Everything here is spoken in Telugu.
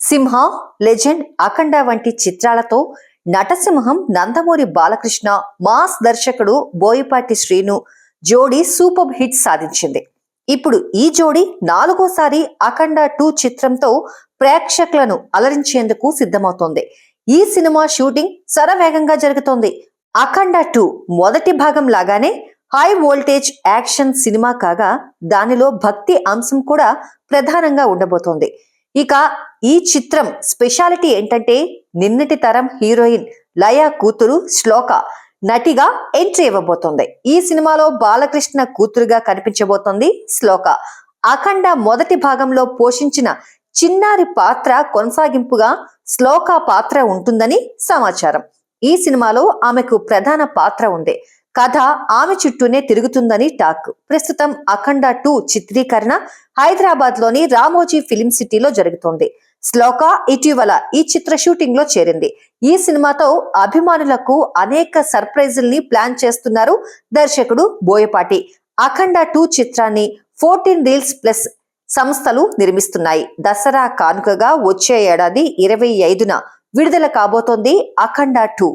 సింహ, లెజెండ్, అఖండ వంటి చిత్రాలతో నటసింహం నందమూరి బాలకృష్ణ, మాస్ దర్శకుడు బోయపాటి శ్రీను జోడీ సూపర్ హిట్ సాధించింది. ఇప్పుడు ఈ జోడీ 4గోసారి అఖండ 2 చిత్రంతో ప్రేక్షకులను అలరించేందుకు సిద్ధమవుతోంది. ఈ సినిమా షూటింగ్ శరవేగంగా జరుగుతోంది. అఖండ 2 మొదటి భాగం లాగానే హై వోల్టేజ్ యాక్షన్ సినిమా కాగా దానిలో భక్తి అంశం కూడా ప్రధానంగా ఉండబోతోంది. ఇక ఈ చిత్రం స్పెషాలిటీ ఏంటంటే నిన్నటి తరం హీరోయిన్ లయా కూతురు శ్లోక నటిగా ఎంట్రీ ఇవ్వబోతోంది. ఈ సినిమాలో బాలకృష్ణ కూతురుగా కనిపించబోతోంది శ్లోక. అఖండ మొదటి భాగంలో పోషించిన చిన్నారి పాత్ర కొనసాగింపుగా శ్లోక పాత్ర ఉంటుందని సమాచారం. ఈ సినిమాలో ఆమెకు ప్రధాన పాత్ర ఉంది. కథ ఆమె చుట్టూనే తిరుగుతుందని టాక్. ప్రస్తుతం అఖండ 2 చిత్రీకరణ హైదరాబాద్ లోని రామోజీ ఫిలిం సిటీలో జరుగుతోంది. శ్లోక ఇటీవల ఈ చిత్ర షూటింగ్ లో చేరింది. ఈ సినిమాతో అభిమానులకు అనేక సర్ప్రైజుల్ని ప్లాన్ చేస్తున్నారు దర్శకుడు బోయపాటి. అఖండ 2 చిత్రాన్ని 14 రీల్స్ ప్లస్ సంస్థలు నిర్మిస్తున్నాయి. దసరా కానుకగా వచ్చే ఏడాది 25న విడుదల కాబోతోంది అఖండ 2.